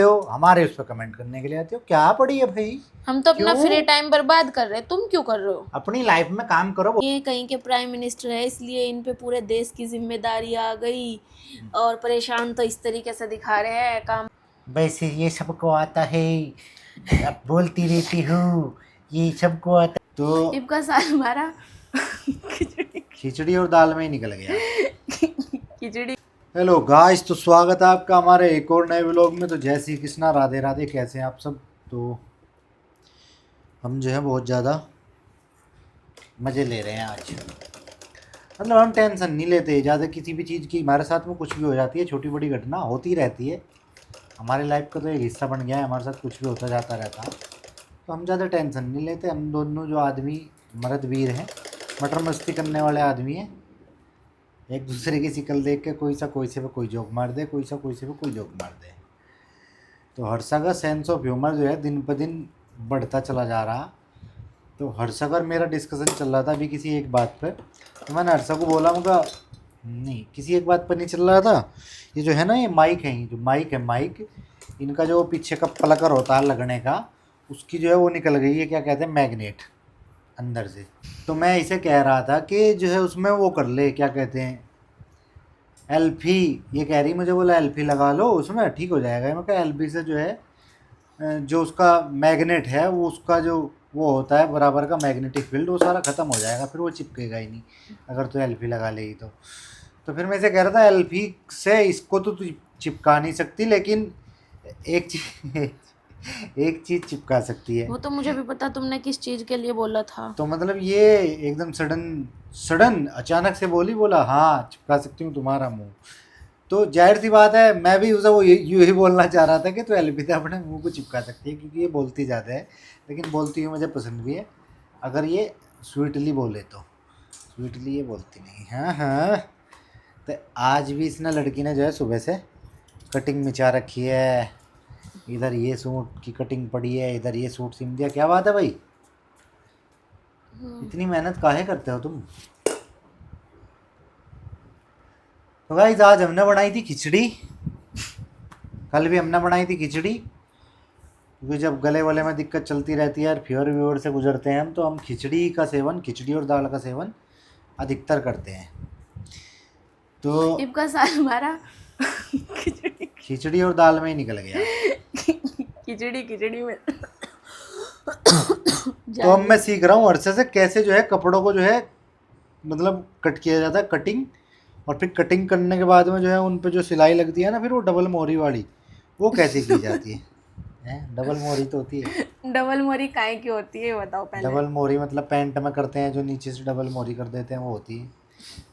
हो, हमारे उस पर कमेंट करने के लिए आते हो। क्या पड़ी है भाई? हम तो अपना क्यों? फ्री टाइम बर्बाद कर रहे हैं, तुम क्यों कर रहे हो? अपनी लाइफ में काम करो। ये कहीं के प्राइम मिनिस्टर है, इसलिए इन पे पूरे देश की जिम्मेदारी आ गई और परेशान तो इस तरीके से दिखा रहे हैं काम। वैसे ये सबको आता है, अब बोलती रहती हूँ, ये सबको आता। तो इबका साल मारा खिचड़ी और दाल में ही निकल गया। खिचड़ी। हेलो गाइस, तो स्वागत है आपका हमारे एक और नए व्लॉग में। तो जय श्री कृष्णा, राधे राधे। कैसे हैं आप सब? तो हम जो है बहुत ज़्यादा मज़े ले रहे हैं आज। मतलब हम टेंशन नहीं लेते ज़्यादा किसी भी चीज़ की। हमारे साथ में कुछ भी हो जाती है, छोटी बड़ी घटना होती रहती है। हमारे लाइफ का तो एक हिस्सा बन गया है, हमारे साथ कुछ भी होता जाता रहता है। तो हम ज़्यादा टेंशन नहीं लेते। हम दोनों जो आदमी मर्द वीर हैं, मटर मस्ती करने वाले आदमी हैं। एक दूसरे की शिक्ल देख के कोई से पे कोई जोक मार दे, कोई से पे कोई जोक मार दे। तो हर्षा का सेंस ऑफ ह्यूमर जो है दिन ब दिन बढ़ता चला जा रहा। तो हर्षा का मेरा डिस्कशन चल रहा था अभी किसी एक बात पर। तो मैंने हर्षा को बोला, मुझे नहीं किसी एक बात पर नहीं चल रहा था। ये जो है ना, ये माइक है, ये जो माइक है, माइक इनका जो पीछे का प्लकर होता है लगने का, उसकी जो है वो निकल गई है, क्या कहते हैं, मैग्नेट अंदर से। तो मैं इसे कह रहा था कि जो है उसमें वो कर ले, क्या कहते हैं, एलपी। ये कह रही मुझे, बोला एलपी लगा लो उसमें ठीक हो जाएगा। मैं कहा एलपी से जो है जो उसका मैग्नेट है, वो उसका जो वो होता है बराबर का मैग्नेटिक फील्ड, वो सारा ख़त्म हो जाएगा, फिर वो चिपकेगा ही नहीं अगर तो एलपी लगा लेगी तो फिर मैं इसे कह रहा था एलपी से इसको तो तू चिपका नहीं सकती, लेकिन एक चीज एक चीज़ चिपका सकती है। वो तो मुझे भी पता, तुमने किस चीज के लिए बोला था। तो मतलब ये एकदम सडन सडन अचानक से बोली, बोला हाँ चिपका सकती हूँ तुम्हारा मुंह। तो जाहिर सी बात है, मैं भी उसे वो यूँ ही बोलना चाह रहा था कि तो अलविदा अपने मुंह को चिपका सकती है, क्योंकि ये बोलती ज़्यादा है, लेकिन बोलती हुई मुझे पसंद भी है। अगर ये स्वीटली बोले तो, स्वीटली ये बोलती नहीं। हाँ हाँ। तो आज भी इसने, लड़की ने जो है सुबह से कटिंग मिचा रखी है। इधर ये सूट की कटिंग पड़ी है, इधर ये सूट सिल दिया। क्या बात है भाई, इतनी मेहनत काहे करते हो तुम? तो गाइस, आज हमने बनाई थी खिचड़ी। कल भी हमने बनाई थी खिचड़ी, क्योंकि जब गले वाले में दिक्कत चलती रहती है और फीवर व्यूवर से गुजरते हैं हम, तो हम खिचड़ी का सेवन, खिचड़ी और दाल का सेवन अधिकतर करते हैं। तो इबका साल मारा खिचड़ी और दाल में ही निकल गया। खिचड़ी में तो अब मैं सीख रहा हूँ हर्षा से कैसे जो है कपड़ों को जो है मतलब कट किया जाता है, कटिंग। और फिर कटिंग करने के बाद में जो है उन पे जो सिलाई लगती है ना, फिर वो डबल मोहरी वाली, वो कैसे की जाती है? डबल मोहरी तो होती है। डबल मोरी काहे की होती है ये बताओ पहले। डबल मोहरी मतलब पैंट में करते हैं, जो नीचे से डबल मोहरी कर देते हैं, वो होती है।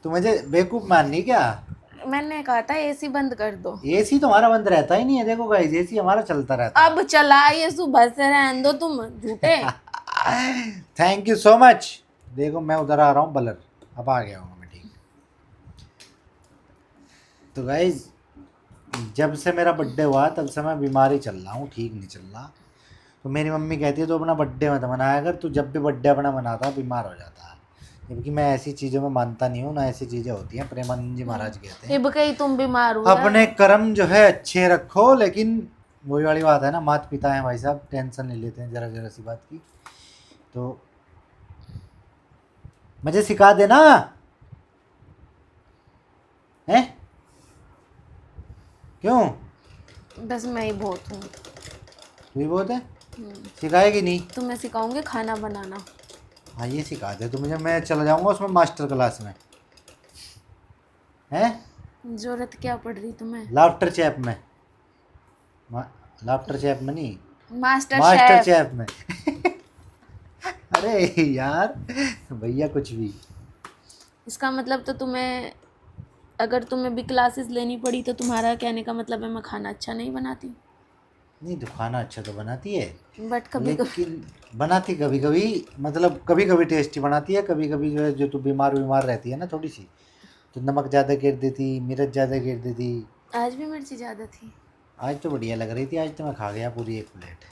तो मुझे बेवकूफ़ माननी क्या? मैंने कहा था एसी बंद कर दो। एसी तो हमारा बंद रहता ही नहीं है, देखो गाइस, एसी हमारा चलता रहता है। अब चला ये सुबह से, रहने दो तुम झूठे। Thank you so much. देखो मैं उधर आ रहा हूँ बलर, अब आ गया हूँ मैं, ठीक। तो गाइस, जब से मेरा बर्थडे हुआ तब से मैं बीमार ही चल रहा हूँ, ठीक नहीं चल रहा। तो मेरी मम्मी कहती है तो अपना बर्थडे मत मनाया कर, तू जब भी बर्थडे अपना मनाता बीमार हो जाता है। जबकि मैं ऐसी चीज़ों में मानता नहीं हूँ, ना ऐसी चीज़ें होती हैं। प्रेमानंद जी महाराज कहते हैं इब कहीं तुम बीमार हो अपने कर्म जो है अच्छे रखो, लेकिन वही वाली बात है ना, माता पिता हैं भाई साहब, टेंशन नहीं लेते हैं जरा जरा सी बात की। तो मुझे सिखा देना है, क्यों? बस मैं ही बहुत हूँ। तू ही बहुत है, सिखाएगी नहीं? तुम्हें सिखाऊंगी खाना बनाना। हाँ ये सिखा दे तो मुझे, मैं चला जाऊंगा उसमें मास्टर क्लास में। हैं? जरूरत क्या पड़ रही तुम्हें? लाफ्टर चैप में, लाफ्टर चैप में नहीं, मास्टर मास्टर शेफ। चैप में। अरे यार भैया कुछ भी। इसका मतलब तो तुम्हें, अगर तुम्हें भी क्लासेस लेनी पड़ी तो तुम्हारा कहने का मतलब है मैं खाना अच्छा नहीं बनाती। नहीं तो खाना अच्छा तो बनाती है, बट कभी कभी लेकिन बनाती कभी कभी, मतलब कभी कभी टेस्टी बनाती है, कभी कभी जो है, जो तू बीमार बीमार रहती है ना थोड़ी सी, तो नमक ज़्यादा गिर देती, मिर्च ज़्यादा गिर देती। आज भी मिर्ची ज़्यादा थी। आज तो बढ़िया लग रही थी, आज तो मैं खा गया पूरी एक प्लेट।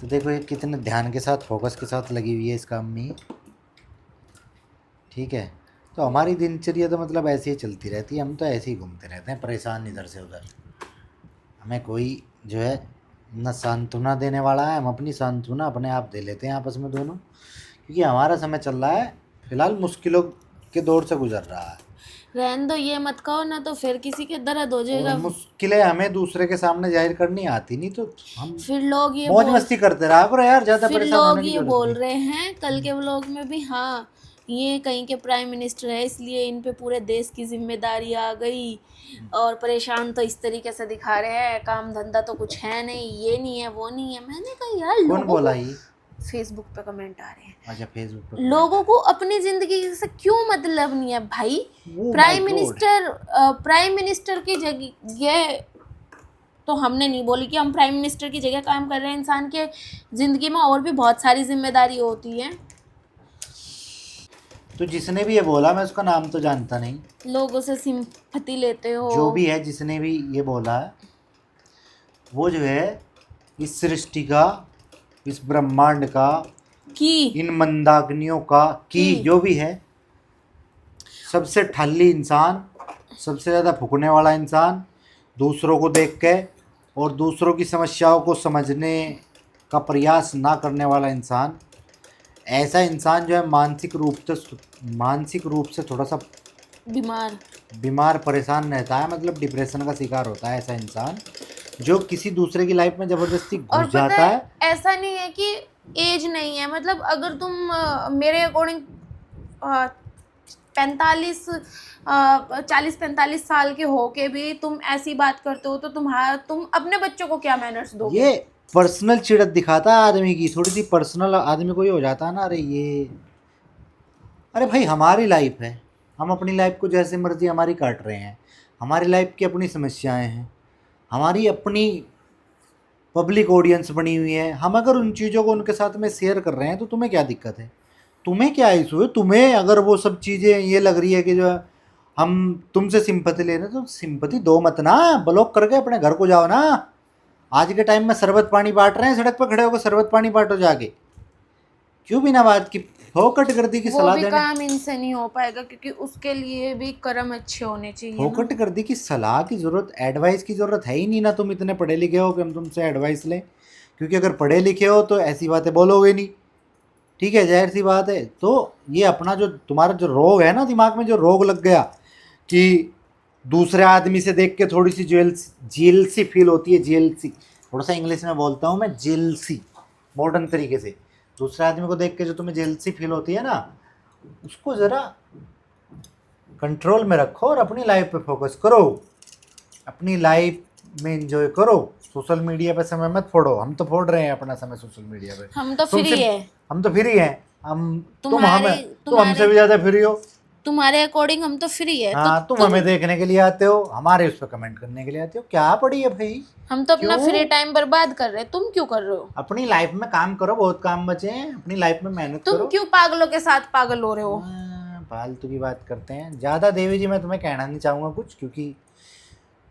तो देखो ये कितने ध्यान के साथ, फोकस के साथ लगी हुई है इस काम में, ठीक है। तो हमारी दिनचर्या तो मतलब ऐसे ही चलती रहती है, हम तो ऐसे ही घूमते रहते हैं परेशान इधर से उधर। हमें कोई जो है न सांत्वना देने वाला है, हम अपनी सांत्वना अपने आप दे लेते हैं आपस में दोनों, क्योंकि हमारा समय चल रहा है फिलहाल मुश्किलों के दौर से गुजर रहा है, रहने दो, ये मत कहो ना तो फिर किसी के दर्द हो और जाएगा। मुश्किलें हमें दूसरे के सामने जाहिर करनी आती नहीं, तो हम फिर लोग ये मौज बोल मस्ती करते रहा करो यार, ज़्यादा फिर परेशान लोग होने की ये जरूरत बोल नहीं। रहे हैं कल के व्लॉग में भी, हाँ ये कहीं के प्राइम मिनिस्टर है इसलिए इन पे पूरे देश की जिम्मेदारी आ गई, और परेशान तो इस तरीके से दिखा रहे हैं, काम धंधा तो कुछ है नहीं, ये नहीं है वो नहीं है। मैंने कहा यार कौन लोगों बोला को, ये? फेसबुक पे कमेंट आ रहे हैं, अच्छा फेसबुक पर लोगों को अपनी जिंदगी से क्यों मतलब नहीं है भाई। Oh prime my God। Prime minister की जगह तो हमने नहीं बोली कि हम प्राइम मिनिस्टर की जगह काम कर रहे हैं, इंसान के ज़िंदगी में और भी बहुत सारी जिम्मेदारी होती है। तो जिसने भी ये बोला, मैं उसका नाम तो जानता नहीं, लोगों से सिंपैथी लेते हो। जो भी है जिसने भी ये बोला है, वो जो है इस सृष्टि का, इस ब्रह्मांड का, कि इन मंदाग्नियों का, की जो भी है, सबसे ठल्ली इंसान, सबसे ज़्यादा फूकने वाला इंसान, दूसरों को देख के और दूसरों की समस्याओं को समझने का प्रयास ना करने वाला इंसान, ऐसा इंसान जो है मानसिक रूप से थोड़ा सा बीमार परेशान रहता है, मतलब डिप्रेशन का शिकार होता है ऐसा इंसान, जो किसी दूसरे की लाइफ में ज़बरदस्ती और घुस पता जाता है, है। ऐसा नहीं है कि एज नहीं है, मतलब अगर तुम मेरे अकॉर्डिंग 40-45 साल के हो के भी तुम ऐसी बात करते हो तो तुम अपने बच्चों को क्या मैनर्स दोगे? ये पर्सनल चिड़त दिखाता है आदमी की, थोड़ी सी पर्सनल आदमी को ये हो जाता है ना, अरे भाई हमारी लाइफ है, हम अपनी लाइफ को जैसे मर्जी हमारी काट रहे हैं, हमारी लाइफ की अपनी समस्याएं हैं, हमारी अपनी पब्लिक ऑडियंस बनी हुई है, हम अगर उन चीज़ों को उनके साथ में शेयर कर रहे हैं तो तुम्हें क्या दिक्कत है, तुम्हें क्या इशू है? तुम्हें अगर वो सब चीज़ें ये लग रही है कि जो है हम तुमसे सिंपैथी ले रहे हैं, तो सिंपैथी दो मत ना, ब्लॉक करके अपने घर को जाओ ना। आज के टाइम में शरबत पानी बांट रहे हैं, सड़क पर खड़े होकर शरबत पानी बांटो जाके, क्यों बिना बात की फोकट गर्दी की वो सलाह भी देने, काम इनसे नहीं हो पाएगा क्योंकि उसके लिए भी कर्म अच्छे होने चाहिए ना। फोकट गर्दी की सलाह की ज़रूरत, एडवाइस की ज़रूरत है ही नहीं ना। तुम इतने पढ़े लिखे हो कि हम तुमसे एडवाइस लें, क्योंकि अगर पढ़े लिखे हो तो ऐसी बातें बोलोगे नहीं, ठीक है, जाहिर सी बात है। तो ये अपना जो तुम्हारा जो रोग है ना, दिमाग में जो रोग लग गया कि दूसरे आदमी से देख के थोड़ी सी जेलसी फील होती है, जेलसी, थोड़ा सा इंग्लिश में बोलता हूँ मैं, जेलसी, मॉडर्न तरीके से, दूसरे आदमी को देख के जो तुम्हें जेलसी फील होती है ना, उसको ज़रा कंट्रोल में रखो और अपनी लाइफ पे फोकस करो, अपनी लाइफ में एंजॉय करो, सोशल मीडिया पे समय मत फोड़ो। हम तो फोड़ रहे हैं अपना समय सोशल मीडिया पे, हम तो फ्री है, हम तो फ्री हैं, तुम तुम्हारे हमसे भी ज़्यादा फ्री हो। तुम्हारे अकॉर्डिंग हम तो फ्री है। हाँ, तुम हमें देखने के लिए आते हो, हमारे उस पर कमेंट करने के लिए आते हो, क्या पड़ी है भाई? हम तो अपना क्यों? फ्री टाइम बर्बाद कर रहे हैं, तुम क्यों कर रहे हो? अपनी लाइफ में काम करो, बहुत काम बचे हैं, अपनी लाइफ में मेहनत तुम करो। क्यों पागलों के साथ पागल हो रहे हो? फालतू की बात करते हैं ज़्यादा। देवी जी मैं तुम्हें कहना नहीं चाहूँगा कुछ, क्योंकि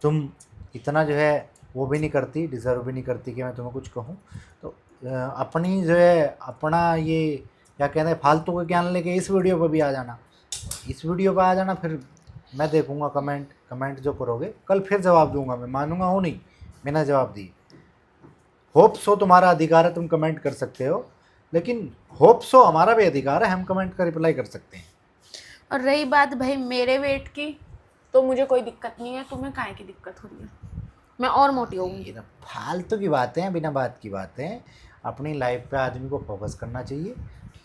तुम इतना जो है वो भी नहीं करती, डिज़र्व भी नहीं करती कि मैं तुम्हें कुछ कहूँ। तो अपनी जो है अपना ये क्या कहते हैं, फालतू का ज्ञान लेके इस वीडियो पर भी आ जाना, इस वीडियो पर आ जाना, फिर मैं देखूँगा कमेंट जो करोगे, कल फिर जवाब दूंगा, मैं मानूंगा हो नहीं बिना जवाब दिए। होप सो तुम्हारा अधिकार है, तुम कमेंट कर सकते हो, लेकिन होप सो हमारा भी अधिकार है, हम कमेंट का रिप्लाई कर सकते हैं। और रही बात भाई मेरे वेट की, तो मुझे कोई दिक्कत नहीं है, तुम्हें काहे की दिक्कत हो रही है? मैं और मोटी होऊंगी। ये तो फालतू की बातें हैं, बिना बात की बातें। अपनी लाइफ पे आदमी को फोकस करना चाहिए।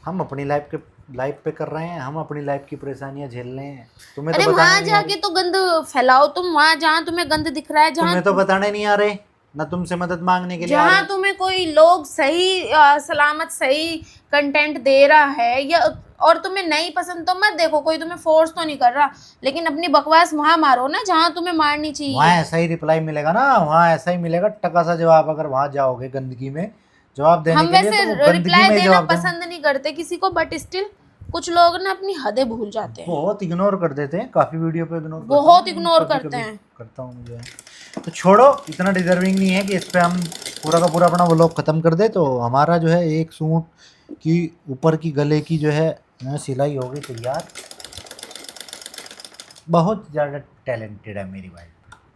हम अपनी लाइफ पे कर रहे हैं, हम अपनी लाइफ की परेशानियां झेल रहे हैं। तुम्हें अरे तो बताने वहां नहीं आ जाके रही, तो गंद फैलाओ तुम, वहां जहाँ तुम्हें गंद दिख रहा है, तुम्हें तो बताने नहीं आ रहे, ना तुमसे मदद मांगने के लिए आ जहाँ रहे। तुम्हें कोई लोग सही सलामत सही कंटेंट दे रहा है या और तुम्हें नहीं पसंद तो मत देखो, कोई तुम्हें फोर्स तो नहीं कर रहा, लेकिन अपनी बकवास वहां मारो ना जहाँ तुम्हें मारनी चाहिए। वहाँ ऐसा ही रिप्लाई मिलेगा ना, वहाँ ऐसा ही मिलेगा टका सा जवाब। अगर वहाँ जाओगे गंदगी में जवाब देने हम के लिए, वैसे तो गंदगी रिप्लाई में ही देना जवाब देना। पसंद नहीं करते किसी को, बट स्टिल कुछ लोग ना अपनी हदें भूल जाते हैं, बहुत इग्नोर कर देते हैं, काफी वीडियो पे इग्नोर बहुत इग्नोर करते हैं। करता हूँ मुझे। तो छोड़ो, इतना डिजर्विंग नहीं है कि इस पे हम पूरा का पूरा अपना व्लॉग खत्म कर दे। तो हमारा जो है एक सूट की ऊपर की गले की जो है सिलाई हो गई तैयार, बहुत ज़्यादा टैलेंटेड है मेरी वाइफ,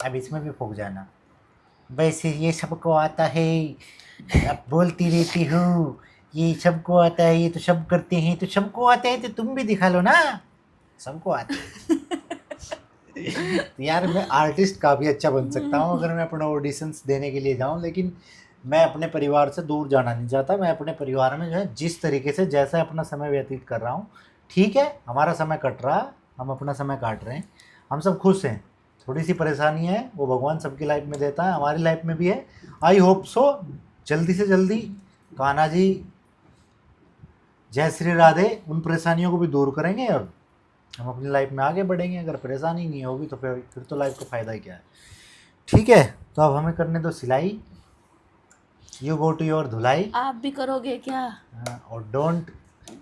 अब इसमें भी फूक जाना। वैसे ये सबको आता है, अब बोलती रहती हूँ ये सबको आता है, ये तो सब करते हैं, तो सबको आता है तो तुम भी दिखा लो ना, सबको आता है। तो यार मैं आर्टिस्ट काफ़ी अच्छा बन सकता हूँ अगर मैं अपना ऑडिशंस देने के लिए जाऊँ, लेकिन मैं अपने परिवार से दूर जाना नहीं चाहता। मैं अपने परिवार में जो है जिस तरीके से जैसा अपना समय व्यतीत कर रहा हूँ, ठीक है, हमारा समय कट रहा है, हम अपना समय काट रहे हैं, हम सब खुश हैं। थोड़ी सी परेशानी है वो भगवान सबकी लाइफ में देता है, हमारी लाइफ में भी है। आई होप सो जल्दी से जल्दी कान्हा जी, जय श्री राधे उन परेशानियों को भी दूर करेंगे और हम अपनी लाइफ में आगे बढ़ेंगे। अगर परेशानी नहीं होगी तो फिर तो लाइफ का फ़ायदा ही क्या है। ठीक है, तो अब हमें करने दो सिलाई, यू गो टू योर धुलाई। आप भी करोगे क्या? और डोंट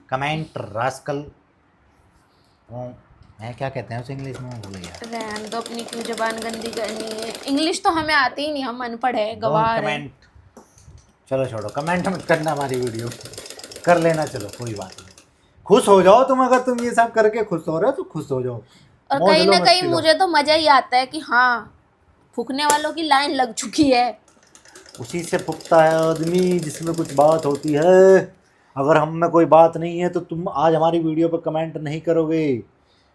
कमेंट रास्कल, मैं क्या कहते हैं उसे इंग्लिश में, भूल गया। रहने दो, अपनी क्यों जबान गंदी करनी है। इंग्लिश तो हमें आती ही नहीं, हम अनपढ़ है, डोंट गवार है। कमेंट, चलो छोड़ो, कमेंट मत करना हमारी वीडियो, कर लेना, चलो कोई बात नहीं। खुश हो जाओ तुम, अगर तुम ये सब करके खुश हो रहे हो तो खुश हो जाओ। और मौज कहीं लो, ना कहीं मस्ती लो। मुझे तो मजा ही आता है कि हाँ, फूकने वालों की लाइन लग चुकी है। उसी से फूकता है आदमी जिसमें कुछ बात होती है। अगर हम में कोई बात नहीं है तो तुम आज हमारी वीडियो पर कमेंट नहीं करोगे,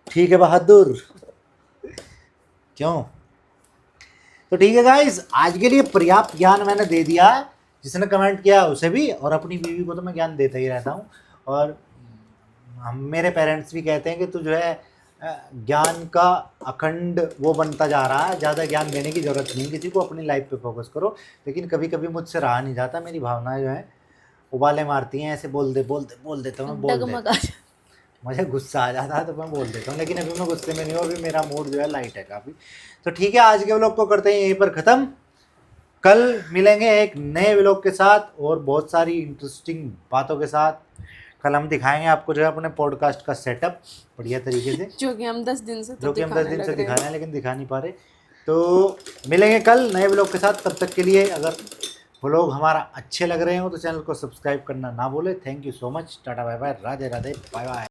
ठीक है बहादुर? क्यों? तो ठीक है गाइस, आज के लिए पर्याप्त ज्ञान मैंने दे दिया। जिसने कमेंट किया उसे भी, और अपनी बीवी को तो मैं ज्ञान देता ही रहता हूँ। और हम, मेरे पेरेंट्स भी कहते हैं कि तू जो है ज्ञान का अखंड वो बनता जा रहा है, ज़्यादा ज्ञान देने की ज़रूरत नहीं किसी को, अपनी लाइफ पे फोकस करो। लेकिन कभी कभी मुझसे रहा नहीं जाता, मेरी भावनाएं जो है उबाले मारती हैं, ऐसे बोल देता हूँ, मैं बोल डगमगा देता हूँ। मुझे गुस्सा आ जाता है तो मैं बोल देता हूँ, लेकिन अभी मैं गुस्से में नहीं हूँ, अभी मेरा मूड जो है लाइट है काफ़ी। तो ठीक है, आज के व्लॉग को करते हैं यहीं पर ख़त्म। कल मिलेंगे एक नए व्लॉग के साथ और बहुत सारी इंटरेस्टिंग बातों के साथ। कल हम दिखाएंगे आपको जो है अपने पॉडकास्ट का सेटअप बढ़िया तरीके से, जो कि हम 10 दिन से तो जो कि हम 10 दिन से दिखा रहे हैं। हैं लेकिन दिखा नहीं पा रहे। तो मिलेंगे कल नए व्लॉग के साथ, तब तक के लिए अगर व्लॉग हमारा अच्छे लग रहे हो तो चैनल को सब्सक्राइब करना ना भूले। Thank you so much, tata bye bye, Radhe Radhe, bye bye.